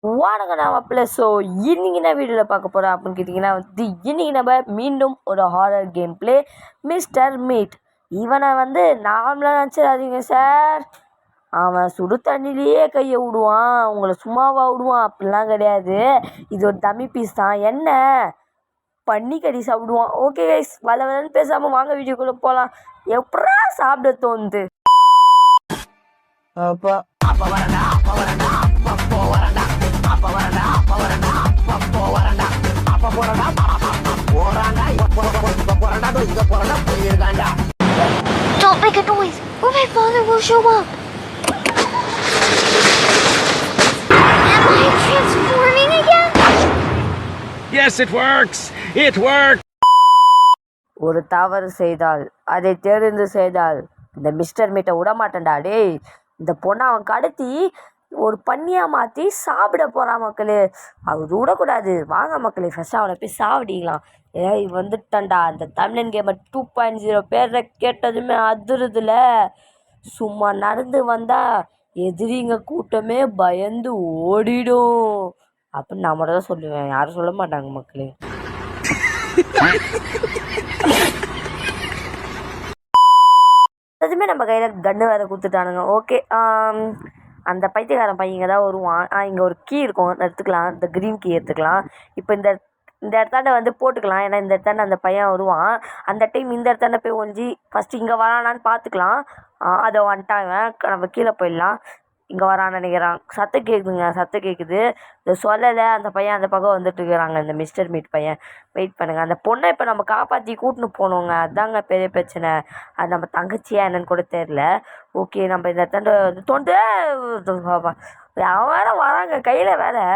வணக்கம் மாப்பிள்ள. ஸோ இன்னைக்கு என்ன வீடியோவில் பார்க்க போகிறோம் அப்படின்னு கேட்டிங்கன்னா இன்னைக்கு நம்ம மீண்டும் ஒரு horror game play mister meet. இவனை நார்மலாக நினச்சிடாதீங்க சார். அவன் சுடு தண்ணிலேயே கையை விடுவான், உங்களை சும்மாவா விடுவான் அப்படிலாம் கிடையாது. இது ஒரு டம்மி பீஸ் தான். என்ன பண்ணி கறி சாப்பிடுவான். ஓகே கைஸ், வளன்னு பேசாமல் வாங்க வீடியோக்குள்ளே போகலாம். எப்படா சாப்பிட தோணுது? அப்பா Don't make a noise, or my father will show up. Am I transforming again? Yes, it works! It works! ஒரு தவறு செய்தால் அதை தெரிந்து செய்தால் இந்த மிஸ்டர் மீட்டை விடமாட்டேன்டா. டேய், இந்த பொண்ணை அவன் கடத்தி ஒரு பண்ணியாக மாற்றி சாப்பிட போகிறான் மக்களே. அது விடக்கூடாது. வாங்க மக்களே, ஃபஸ்ட்டு அவனை போய் சாப்பிடிக்கலாம். ஏய் வந்துட்டண்டா. அந்த தமிழன் கேமர் 2.0 பேரை கேட்டதுமே அதிருதுல. சும்மா நடந்து வந்தால் எதிரிங்க கூட்டமே பயந்து ஓடிடும் அப்படின்னு நான் மட்டும் தான் சொல்லுவேன். யாரும் சொல்ல மாட்டாங்க மக்களே. அதுமே நம்ம கையில் கன்று வேறு கொடுத்துட்டானுங்க. ஓகே, அந்த பைத்தியக்காரன் பையங்க தான் வருவான். இங்கே ஒரு கீ இருக்கும், எடுத்துக்கலாம். இந்த க்ரீன் கீ எடுத்துக்கலாம். இப்போ இந்த இடத்தாண்ட போட்டுக்கலாம். ஏன்னா இந்த இடத்தாண்ட அந்த பையன் வருவான். அந்த டைம் இந்த இடத்தாண்ட போய் ஒஞ்சி ஃபஸ்ட்டு இங்கே வரானான்னு பார்த்துக்கலாம். அதை வந்துட்டாங்க. நம்ம கீழே போயிடலாம். இங்கே வரான்னு நினைக்கிறான். சத்தம் கேட்குதுங்க, சத்தம் கேட்குது. இந்த சொல்லலை, அந்த பையன் அந்த பக்கம் வந்துட்டுருக்குறாங்க, இந்த மிஸ்டர் மீட் பையன். வெயிட் பண்ணுங்கள். அந்த பொண்ணை இப்போ நம்ம காப்பாற்றி கூட்டின்னு போனோங்க. அதுதாங்க பெரிய பிரச்சனை. அது நம்ம தங்கச்சியா என்னன்னு கூட தெரில. ஓகே, நம்ம இந்த இடத்தாண்ட தொண்டு அவன் வேறு வராங்க. கையில் வேறு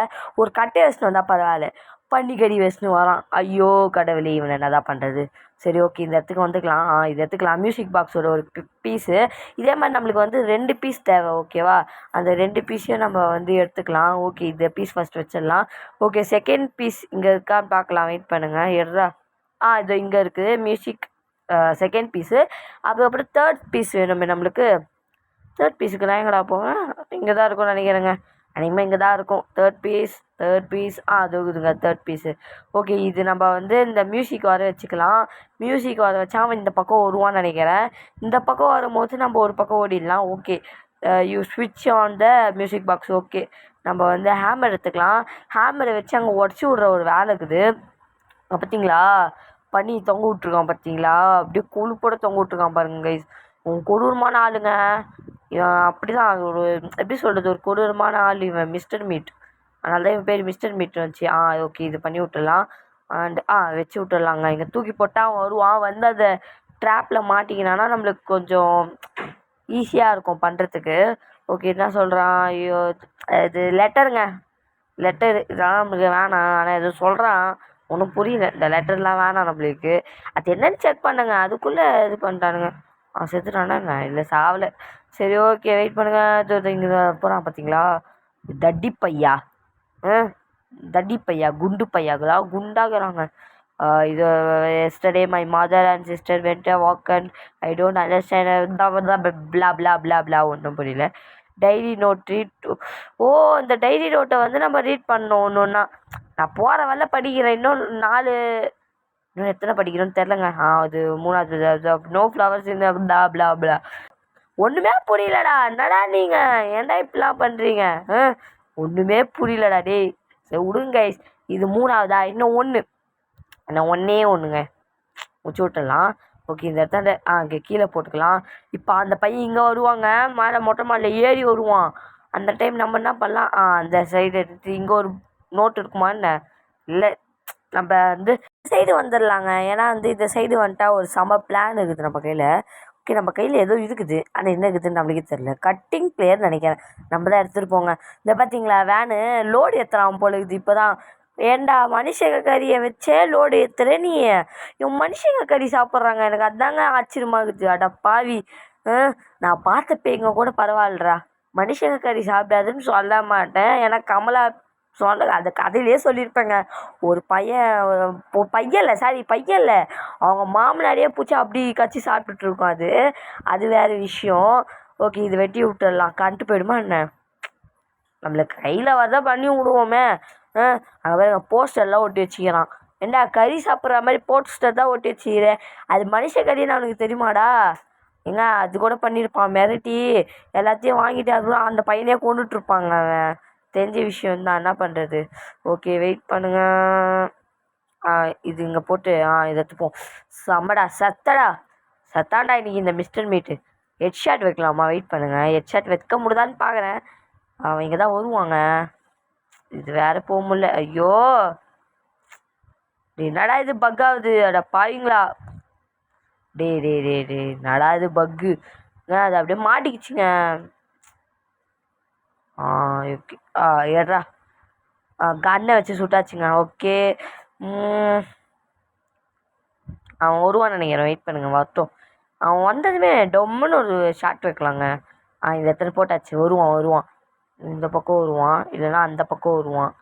ஒரு கட்டை வச்சுன்னு வந்தால் பரவாயில்ல, பன்னிக்கறி வச்சுன்னு வரான். ஐயோ கடவுளே, இவனை என்ன தான் பண்ணுறது? சரி, ஓகே, இந்த இடத்துக்கு வந்துக்கலாம். இது எடுத்துக்கலாம். மியூசிக் பாக்ஸோட ஒரு பீஸு. இதே மாதிரி நம்மளுக்கு 2 பீஸ் தேவை. ஓகேவா? அந்த 2 பீஸையும் நம்ம எடுத்துக்கலாம். ஓகே, இந்த பீஸ் ஃபஸ்ட் வச்சிடலாம். ஓகே, செகண்ட் பீஸ் இங்கே இருக்கான்னு பார்க்கலாம். வெயிட் பண்ணுங்கள். எடுறா. இது இங்கே இருக்குது மியூசிக் செகண்ட் பீஸு. அதுக்கப்புறம் தேர்ட் பீஸ் வேணுமே நம்மளுக்கு. தேர்ட் பீஸுக்குலாம் எங்கடா போவேன்? இங்கே தான் இருக்கும்னு நினைக்கிறேங்க. அன்றைக்குமே இங்கே தான் இருக்கும். தேர்ட் பீஸ் அது இருக்குதுங்க, தேர்ட் பீஸு. ஓகே, இது நம்ம இந்த மியூசிக் வர வச்சுக்கலாம். மியூசிக் வர வச்சா அவன் இந்த பக்கம் வருவான்னு நினைக்கிறேன். இந்த பக்கம் வரும்போது நம்ம ஒரு பக்கம் ஓடிடலாம். ஓகே, யூ ஸ்விட்ச் on the music box. Okay, நம்ம ஹேமர் எடுத்துக்கலாம். ஹேமரை வச்சு அங்கே உடச்சி விட்ற ஒரு வேலை இருக்குது. பார்த்தீங்களா, பண்ணி தொங்க விட்ருக்கான் பார்த்தீங்களா? அப்படியே கொழுப்போட தொங்க விட்ருக்கான் பாருங்க கைஸ். கொடூரமான ஆளுங்க அப்படி தான். ஒரு எப்படி சொல்கிறது, ஒரு கொடூரமான ஆள் இவன் மிஸ்டர் மீட். அதனால தான் இவன் பேர் மிஸ்டர் மீட் வந்துச்சு. ஓகே, இது பண்ணி விட்டுடலாம். அண்ட் வச்சு விட்டுடலாங்க. இங்கே தூக்கி போட்டால் அவன் வருவான். அதை ட்ராப்பில் மாட்டிக்கினான்னா நம்மளுக்கு கொஞ்சம் ஈஸியாக இருக்கும் பண்ணுறதுக்கு. ஓகே, என்ன சொல்கிறான்? ஐயோ, இது லெட்டருங்க. லெட்டர் இதெல்லாம் நம்மளுக்கு வேணாம். ஆனால் எதுவும் சொல்கிறான், ஒன்றும் புரியல. இந்த லெட்டர்லாம் வேணாம் நம்மளுக்கு. அது என்னன்னு செக் பண்ணுங்க. அதுக்குள்ளே இது பண்ணிட்டானுங்க. செத்துட்டானாங்க? இல்லை, சாவலை. சரி, ஓகே, வெயிட் பண்ணுங்கள். இங்கே போகிறான் பார்த்தீங்களா, தட்டி பையா. தட்டி பையா, குண்டு பையாங்களா, குண்டாகிறாங்க. இது yesterday my mother and sister went a walk and I don't understand bla bla bla bla. ஒன்றும் புரியல. Diary note read. இந்த டைரி நோட்டை நம்ம ரீட் பண்ணோம் ஒன்று ஒன்றா. நான் போகிற வரல படிக்கிறேன். இன்னும் எத்தனை படிக்கிறோன்னு தெரிலங்க. அது 3வது. நோ ஃப்ளவர்ஸ் இந்த பிளா பிளா பிளா. ஒன்றுமே புரியலடா. என்னடா நீங்கள் ஏன்டா இப்படிலாம் பண்ணுறீங்க? ஒன்றுமே புரியலடா. டேய், சரி விடுங்க கைஸ். இது 3வதா? இன்னும் ஒன்றே ஒன்றுங்க முடிச்சு விட்டுடலாம். ஓகே, இந்த இடத்தாண்ட இங்கே கீழே போட்டுக்கலாம். இப்போ அந்த பையன் இங்கே வருவாங்க. மேலே மொட்டை மாடியில் ஏறி வருவான். அந்த டைம் நம்ம என்ன பண்ணலாம்? அந்த சைடு எடுத்து இங்கே ஒரு நோட் இருக்குமா என்ன? இல்லை, நம்ம சைடு வந்துடலாங்க. ஏன்னா இந்த சைடு வந்துட்டா ஒரு செம பிளான் இருக்குது நம்ம கையில். ஓகே, நம்ம கையில் ஏதோ இருக்குது. ஆனால் என்ன இருக்குதுன்னு நம்மளுக்கே தெரில. கட்டிங் பிளேயர் நினைக்கிறேன். நம்ம தான் எடுத்துகிட்டு போங்க. இந்த பார்த்தீங்களா, வேனு லோடு ஏற்றுறான் போல இருக்குது. இப்போ தான் ஏண்டா மனுஷங்க கறியை வச்சே லோடு ஏற்றுற நீ? இவன் மனுஷங்க கறி சாப்பிட்றாங்க. எனக்கு அதாங்க ஆச்சரியமாக இருக்குது. அட பாவி. நான் பார்த்த பேய்ங்க கூட பரவாயில்லடா. மனுஷங்க கறி சாப்பிடாதுன்னு சொல்ல மாட்டேன். ஏன்னா கமலா அந்த கதையிலே சொல்லியிருப்பேங்க. ஒரு பையன் இல்லை, அவங்க மாமனாரியே பூச்சி அப்படி கச்சி சாப்பிட்டுட்ருக்கோம். அது வேறு விஷயம். ஓகே, இது வெட்டி விட்டுடலாம். கண்டு போயிடுமா என்ன? நம்மளுக்கு கையில் வரதான் பண்ணி விடுவோமே. அங்கே பாருங்க போஸ்டர்லாம் ஒட்டி வச்சுக்கிறான். ஏண்டா கறி சாப்பிட்ற மாதிரி போஸ்டர் தான் ஒட்டி வச்சுக்கிறேன். அது மனுஷ கறின்னு அவனுக்கு தெரியுமாடா? ஏங்க அது கூட பண்ணியிருப்பான் மிரட்டி எல்லாத்தையும் வாங்கிட்டு அதுவும் அந்த பையனே கொண்டுட்ருப்பாங்க. அவன் தெரிஞ்ச விஷயம்தான், என்ன பண்ணுறது. ஓகே வெயிட் பண்ணுங்க. இது இங்கே போட்டு இதை எடுத்துப்போம். செம்மடா சத்தாண்டா இன்னைக்கு இந்த மிஸ்டர் மீட்டு. ஹெட்ஷாட் வைக்கலாமா? வெயிட் பண்ணுங்கள், ஹெட்ஷாட் வைக்க முடியுதான்னு பார்க்குறேன். அவன் இங்கே தான் வருவாங்க. இது வேறு போக முடியல. ஐயோ என்னடா இது பக் ஆகுது? அட பாருங்களா. டே நடா இது பக்கு. அது அப்படியே மாட்டிக்கிச்சுங்க. ஓகே ஏட்ரா கண்ணை வச்சு சுட்டாச்சுங்க. ஓகே அவன் வருவான்னு நினைக்கிறேன். வெயிட் பண்ணுங்க வரட்டும். அவன் வந்ததுமே டொம்முன்னு ஒரு ஷாட் வைக்கலாங்க. இந்த இடத்துல போட்டாச்சு. வருவான் இந்த பக்கம் வருவான், இல்லைன்னா அந்த பக்கம் வருவான்.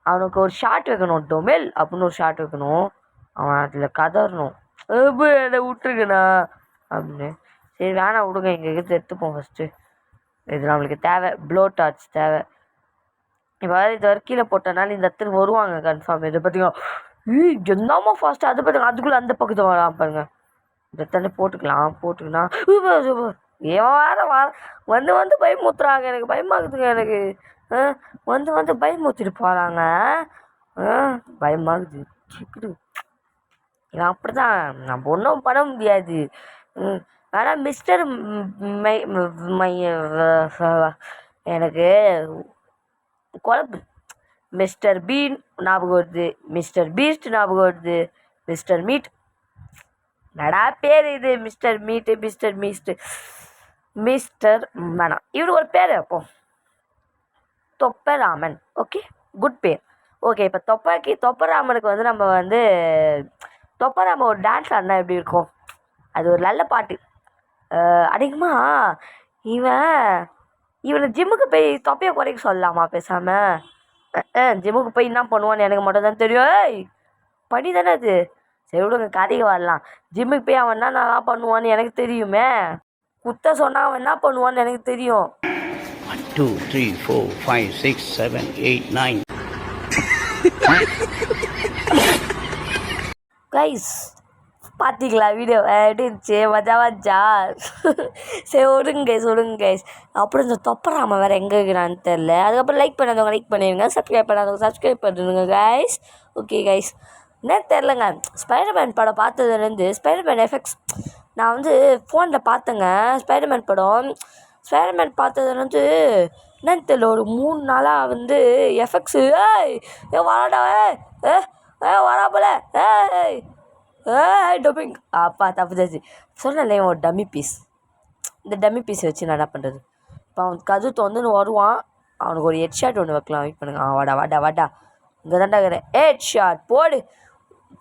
அவனுக்கு ஒரு ஷாட் வைக்கணும், டொமெல் அப்படின்னு ஒரு ஷாட் வைக்கணும். அவன் அதில் கதறணும், என்னை விட்டுருக்குண்ணா அப்படின்னு. சரி வேணாம் விடுங்க, இங்கே எடுத்துப்போம் ஃபஸ்ட்டு. இது நம்மளுக்கு தேவை, ப்ளோ டார்ச் தேவை. இப்போ இது வரை கீழே போட்டனால இந்த இடத்துல வருவாங்க கன்ஃபார்ம். இதை பார்த்தீங்கன்னா என்னமா ஃபாஸ்ட்டாக அது பார்த்துங்க. அதுக்குள்ளே அந்த பக்கத்தை வரலாம் பாருங்க. இந்த இடத்துல போட்டுக்கினா ஏன் வந்து பயமுத்துறாங்க. எனக்கு பயமாகுதுங்க. எனக்கு வந்து பயமுத்திட்டு போகிறாங்க. பயமாகுது. சிக்குது. இவன் அப்படி தான், நம்ம ஒன்றும் பண்ண முடியாது. ஆனால் மிஸ்டர் எனக்கு குழப்பு. மிஸ்டர் பீன் ஞாபகம் வருது, மிஸ்டர் பீஸ்ட் ஞாபகம் வருது, மிஸ்டர் மீட் நடா பேர் இது. மிஸ்டர் மீட்டு, மிஸ்டர் மீஸ்ட்டு, மிஸ்டர் வேணாம், இவரு ஒரு பேர் வைப்போம், தொப்பராமன். ஓகே குட் பேர். ஓகே இப்போ தொப்பராமனுக்கு வந்து நம்ம வந்து தொப்பராமன் ஒரு டான்ஸ் ஆடினா எப்படி இருக்கும்? அது ஒரு நல்ல பாட்டு. அதிகமாக இவனை ஜிம்முக்கு போய் தொப்பையை குறைக்க சொல்லலாமா பேசாமல்? ஜிம்முக்கு போய் என்ன பண்ணுவான்னு எனக்கு மட்டும் தான் தெரியும். படி தானே அது. சரி விடுங்க, கதைக்கு வரலாம். ஜிம்முக்கு போய் அவன் என்ன நல்லா பண்ணுவான்னு எனக்கு தெரியுமே. குத்த சொன்னால் அவன் என்ன பண்ணுவான்னு எனக்கு தெரியும். 1 2 3 4 5 6 7 8 9 கைஸ் பார்த்தீங்களா வீடியோ எப்படி இருந்துச்சு? மஜாவாச்சா? சரி விடுங்க கைஸ். அப்புறம் இந்த தொப்பராம வேறு எங்கே இருக்கிறான்னு தெரில. அதுக்கப்புறம் லைக் பண்ணாதவங்க லைக் பண்ணிடுங்க, சப்ஸ்கிரைப் பண்ணாதவங்க சப்ஸ்கிரைப் பண்ணிடுங்க கைஸ். ஓகே கைஸ், என்ன தெரிலங்க, ஸ்பைடர்மேன் படம் பார்த்ததுலேருந்து ஸ்பைடர்மேன் எஃபெக்ட்ஸ் நான் வந்து ஃபோனில் பார்த்தேங்க. ஸ்பைடர்மேன் படம் பார்த்ததுலேருந்து என்னன்னு தெரியல, ஒரு 3 நாளாக வந்து எஃபெக்ட்ஸு வராடா வராப்பல டப்பிங் அப்பா தப்புதாச்சு சொன்னேன். ஒரு டம்மி பீஸ், இந்த டம்மி பீஸ் வச்சு நான் என்ன பண்ணுறது? இப்போ அவனுக்கு கதுத்து வந்து வருவான். அவனுக்கு ஒரு ஹெட் ஷாட் ஒன்று வைக்கலாம். வெயிட் பண்ணுங்க. வாடா இங்கே தாண்டா இருக்கிறேன். ஹெட் ஷாட் போடு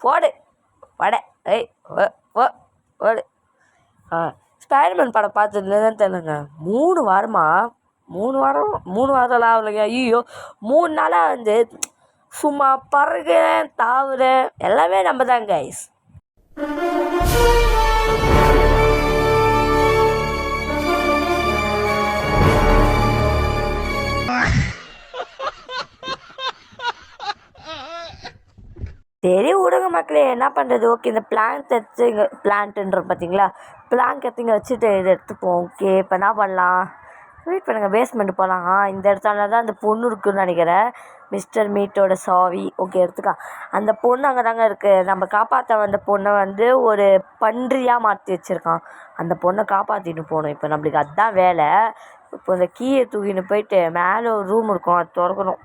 வட ஓடு. ஸ்பைடர்மேன் படம் பார்த்ததுலேதான் தெரியலங்க. 3 வாரம்லாம் ஆகலைங்க. ஐயோ 3 நாளாக வந்து சும்மா பறக்கிறேன், தாவுறேன், எல்லாமே நம்ம தான் கைஸ். சரி விடுங்க மக்களே, என்ன பண்ணுறது. ஓகே இந்த பிளான்ட் எடுத்து இங்கே பிளான்ட்டுன்ற பார்த்தீங்களா, பிளான்ட் எடுத்து இங்கே வச்சுட்டு இதை எடுத்துப்போம். ஓகே இப்போ என்ன பண்ணலாம்? வெயிட் பண்ணுங்கள், பேஸ்மெண்ட் போகலாம். இந்த இடத்துல தான் அந்த பொண்ணு இருக்குதுன்னு நினைக்கிறேன், மிஸ்டர் மீட்டோட சாவி. ஓகே எடுத்துக்கலாம். அந்த பொண்ணு அங்கே தாங்க இருக்குது. நம்ம காப்பாற்ற வந்த பொண்ணை வந்து ஒரு பன்றியாக மாற்றி வச்சுருக்கான். அந்த பொண்ணை காப்பாற்றிட்டு போகணும். இப்போ நம்மளுக்கு அதுதான் வேலை. இப்போ இந்த கீயை தூக்கின்னு போயிட்டு மேலே ஒரு ரூம் இருக்கும், அது திறக்கணும்.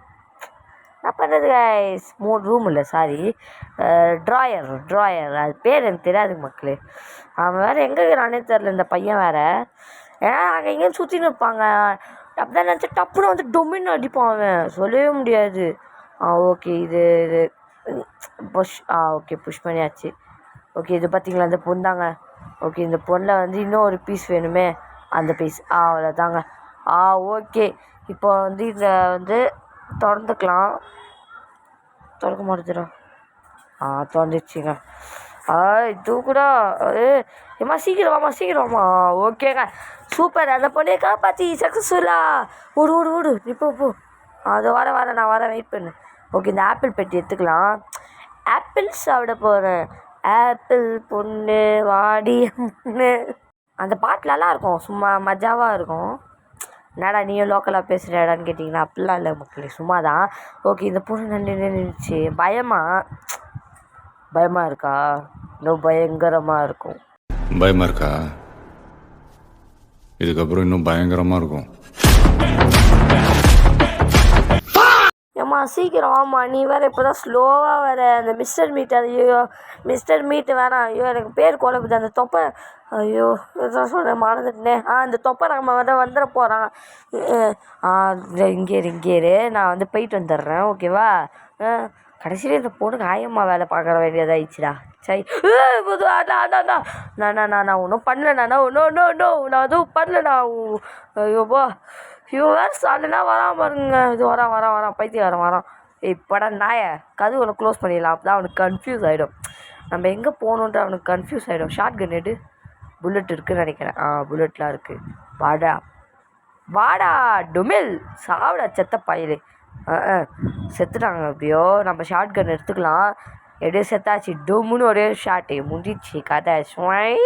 என்ன பண்ணுறது கைஸ்? 3 ரூம் இல்லை, சாரி, ட்ராயர். அது பேர் எனக்கு தெரியாது மக்களே. அவன் வேறு எங்கே இருக்கிறானே தெரில, இந்த பையன் வேறு. ஏன்னா அங்கே எங்கேயும் சுற்றின்னு இருப்பாங்க. அப்படிதான் நினச்சி டப்புன்னு வந்து டொமின்னு அடிப்பான் அவன், சொல்லவே முடியாது. ஓகே இது ஓகே புஷ் பண்ணியாச்சு. ஓகே இது பார்த்தீங்களா, இந்த பொண்ணு தாங்க. ஓகே இந்த பொண்ணில் வந்து இன்னும் ஒரு பீஸ் வேணுமே, அந்த பீஸ் அவ்வளோதாங்க. ஓகே இப்போ வந்து இதை வந்து திறந்துக்கலாம். திறக்க மாட்டேதுடா. திறந்துச்சுங்க. தூக்குடா. ஏம்மா சீக்கிரம் வாமா. ஓகேங்க, சூப்பர். அந்த பொண்ணையை காப்பாற்றி சக்ஸஸ்ஃபுல்லா. ஓடு நீ போ. அது வரேன், நான் வரேன், வெயிட் பண்ணு. ஓகே, இந்த ஆப்பிள் பெட்டி எடுத்துக்கலாம். ஆப்பிள் சாப்பிட போகிறேன். ஆப்பிள் பொண்ணு வாடி பொண்ணு. அந்த பாட்டு நல்லாயிருக்கும், சும்மா மஜாவாக இருக்கும். என்னடா நீயும் லோக்கலாக பேசுகிறடான்னு கேட்டிங்கன்னா அப்படிலாம் இல்லை மக்களே, சும்மா தான். ஓகே, இந்த பொண்ணு நின்றுச்சு. பயமாக இருக்கா? இன்னும் பயங்கரமாக இருக்கும். பயமாக இருக்கா? இதுக்கப்புறம் இன்னும் பயங்கரமாக இருக்கும். ஏம்மா சீக்கிரம் வாம்மா, நீ வேறு இப்போ தான் ஸ்லோவாக வர. அந்த மிஸ்டர் மீட் வேணாம். ஐயோ எனக்கு பேர் குழம்புது. அந்த தொப்பை, ஐயோ இதான் சொன்னேன், மறந்துட்டேனே. அந்த தொப்பை நம்ம வந்துட போகிறான். இங்கே இரு, நான் வந்து போயிட்டு வந்துடுறேன், ஓகேவா? கடைசியில் இந்த பொண்ணுக்கு ஆயம்மா வேலை பார்க்குற வேண்டியதாகிடுச்சுடா. சரி, நான் ஒன்றும் பண்ணலண்ணா. நான் எதுவும் பண்ணலண்ணா. ஐயோப்பா, இவன் வேறு சாலைனா வரான் பாருங்க. இது வரான் பைத்தியம் வரான். இப்போடா நாயை கதவுகளை க்ளோஸ் பண்ணிடலாம். அப்போ தான் அவனுக்கு கன்ஃபியூஸ் ஆகிடும். நம்ம எங்கே போகணுன்ற அவனுக்கு கன்ஃபியூஸ் ஆகிடும். ஷார்ட் கன் எடு. புல்லட் இருக்குதுன்னு நினைக்கிறேன். புல்லட்லாம் இருக்குது. வாடா டுமில், சாவிடா செத்த பயிர். செத்துட்டாங்க எப்படியோ. நம்ம ஷார்ட் கன் எடுத்துக்கலாம். எப்படியோ செத்தாச்சு. டொம்முன்னு ஒரே ஷாட்டு முடிச்சு கதை. ஸ்வாய்.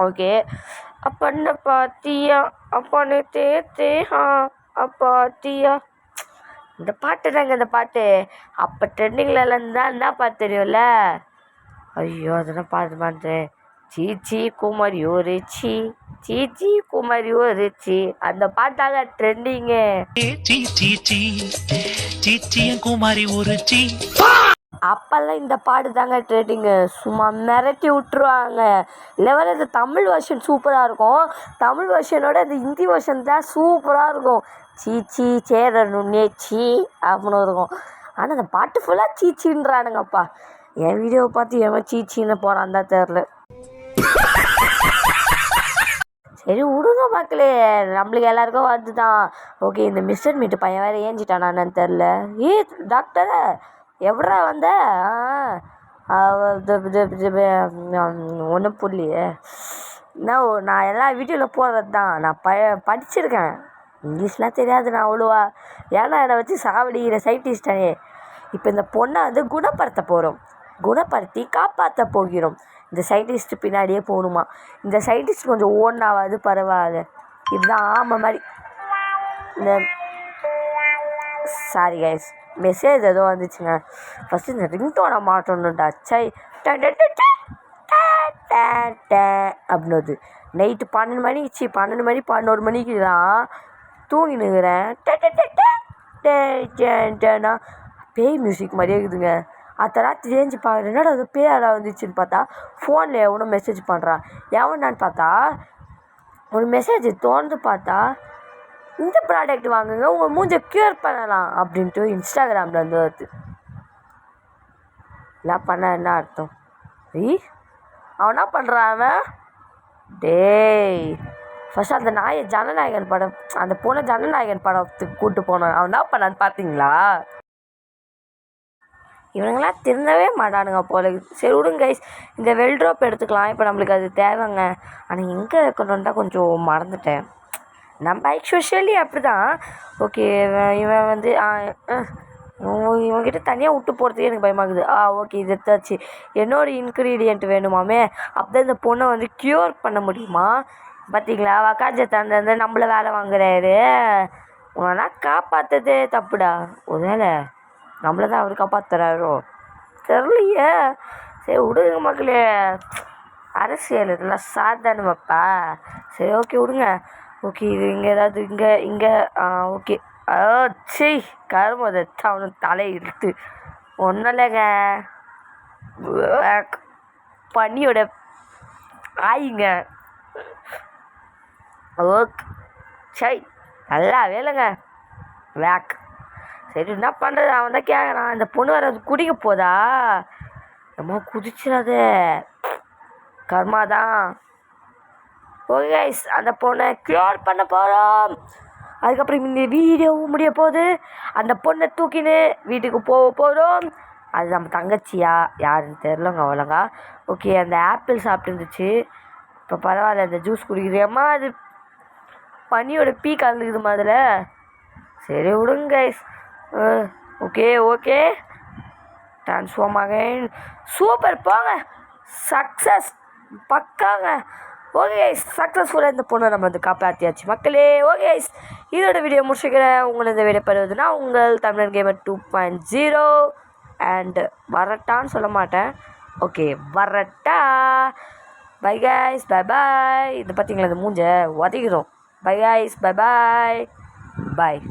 ஓகே, அப்பன்னு பாத்தியா அப்பன்னு பாத்தியா. இந்த பாட்டு தாங்க, இந்த பாட்டு அப்போ ட்ரெண்டிங்கில் இருந்தால் என்ன பாட்டு தெரியும்ல? ஐயோ அதெல்லாம் பாட்டு மாட்டேன். சீச்சி குமரி ஒரு சீச்சி அந்த பாட்டாங்க ட்ரெண்டிங்கு. குமாரி ஒரு அப்பெல்லாம் இந்த பாட்டு தாங்க ட்ரெண்டிங்கு. சும்மா மிரட்டி விட்டுருவாங்க. லெவலில் இந்த தமிழ் வெர்ஷன் சூப்பராக இருக்கும். தமிழ் வெர்ஷனோட இந்த ஹிந்தி வெர்ஷன் தான் சூப்பராக இருக்கும். சீச்சி சேரணுன்னே அப்படின்னு இருக்கும். ஆனால் அந்த பாட்டு ஃபுல்லாக சீச்சின்றானுங்கப்பா. என் வீடியோவை பார்த்து எவன் சீச்சின்னு போகிறான் தான் தெரில. சரி விடுங்க மக்களே, நம்மளுக்கு எல்லாருக்கும் வந்து தான். ஓகே, இந்த மிஸ்டர் மீட்டு பையன் வேறு ஏஞ்சிட்டானான்னு தெரில. டாக்டரை எப்படா வந்த? ஒன்றும் புரியலையே. நான் எல்லா வீடியோவில் போடுறது தான். நான் படிச்சிருக்கேன். இங்கிலீஷ்லாம் தெரியாது நான் அவ்வளோவா. ஏன்னா என்னை வச்சு சாவடிக்கிற சயின்டிஸ்டானே. இப்போ இந்த பொண்ணை வந்து குணப்படுத்தி காப்பாற்ற போகிறோம். இந்த சயின்டிஸ்ட் பின்னாடியே போகணுமா? இந்த சயின்டிஸ்ட் கொஞ்சம் ஓடினாவது பரவாயில்ல. இதுதான் மாதிரி. இந்த சாரி கைஸ், மெசேஜ் ஏதோ வந்துச்சுங்க. ஃபஸ்ட்டு இந்த ரிங்டோனை மாட்டணும்டா. சை அப்படின்னது நைட்டு 12 மணிக்கு 11 மணிக்கு தான் தூங்கினுங்கிறேன். பேய் மியூசிக் மாதிரியே இருக்குதுங்க. அத்த ராத்திரி ஏஞ்சி பார்க்குறேன், என்னடா அது பேயாடா வந்துச்சுன்னு பார்த்தா ஃபோனில் எவனோ மெசேஜ் பண்ணுறான். எவனான்னு பார்த்தா ஒரு மெசேஜ் தோன்று பார்த்தா, இந்த ப்ராடக்ட் வாங்குங்க உங்கள் மூஞ்சை க்யூர் பண்ணலாம் அப்படின்ட்டு இன்ஸ்டாகிராமில் வந்து வருது. எல்லாம் பண்ண என்ன அர்த்தம்? அவன் என்ன பண்ணுறான்? அவன் டேய் ஃபஸ்ட்டு அந்த நாயை ஜனநாயகன் படம், அந்த பொண்ணை ஜனநாயகன் படத்துக்கு கூப்பிட்டு போனான். அவன் என்ன பண்ணான்னு பார்த்தீங்களா? இவனுங்களாம் திருந்தவே மாட்டானுங்க போல. சரி விடுங்க கைஸ், இந்த வெல்ட்ரோப் எடுத்துக்கலாம். இப்போ நம்மளுக்கு அது தேவைங்க. ஆனால் எங்கே வைக்கணுன்ட்டா கொஞ்சம் மறந்துட்டேன். நம்ம எக்ஸ்பெஷலி அப்படி தான். ஓகே, இவன் வந்து இவன்கிட்ட தனியாக விட்டு போகிறதுக்கே எனக்கு பயமாகுது. ஓகே, இது எடுத்தாச்சு. என்னோட இன்க்ரீடியன்ட் வேணுமாமே. அப்போ இந்த பொண்ணை வந்து க்யூர் பண்ண முடியுமா? பார்த்தீங்களா, வக்காஞ்சத்தாண்டு நம்மளை வேலை வாங்குறாரு. உனா காப்பாற்றுறதே தப்புடா. ஒரு வேலை நம்மளை தான் அவர் காப்பாற்றுறாரோ தெரியலையே. சரி விடுங்க மக்களே, அரசியல் இதெல்லாம் சாதாரணமாப்பா. சரி ஓகே விடுங்க. ஓகே, இது இங்கே ஏதாவது இங்கே ஓகே. சரி கருமதை அவனு தலையை இழுத்து ஒன்றும் இல்லைங்க. பனியோட ஆயிங்க. ஓகே சரி, நல்லா வேலைங்க. வேக் சரி என்ன பண்ணுறது? அவன் தான் கேட்குறான். இந்த பொண்ணு வேறு அது குடிக்க போதா? நம்ம குதிச்சிடாது, கர்மா தான். ஓகே கைஸ், அந்த பொண்ணை க்யூர் பண்ண போகிறோம். அதுக்கப்புறம் இந்த வீடியோவும் முடிய போகுது. அந்த பொண்ணை தூக்கின்னு வீட்டுக்கு போக போகிறோம். அது நம்ம தங்கச்சியா யாருன்னு தெரிலங்க அவ்வளோங்கா. ஓகே, அந்த ஆப்பிள் சாப்பிட்டுருந்துச்சு. இப்போ பரவாயில்ல, அந்த ஜூஸ் குடிக்கிறியம்மா. அது பனியோட பீ கலந்துக்குதுமா அதில். சரி விடுங்க guys. Okay okay, transform again. Super, போங்க, சக்ஸஸ், பக்காங்க. ஓகே கைஸ், சக்ஸஸ்ஃபுல்லாக இந்த பொண்ணை நம்ம வந்து காப்பாற்றியாச்சு மக்களே. ஓகே கைஸ், இதோட வீடியோ முடிச்சுக்கிறேன். உங்களை இந்த வீடியோ பெறுவதுன்னா உங்கள் தமிழன் கேமர் 2.0 அண்ட் வரட்டான்னு சொல்ல மாட்டேன். ஓகே, வரட்டா. Bye guys, bye bye. இது பார்த்தீங்களா, இந்த மூஞ்சை உதைக்கிறோம். பை கைஸ், பை பாய், பாய்.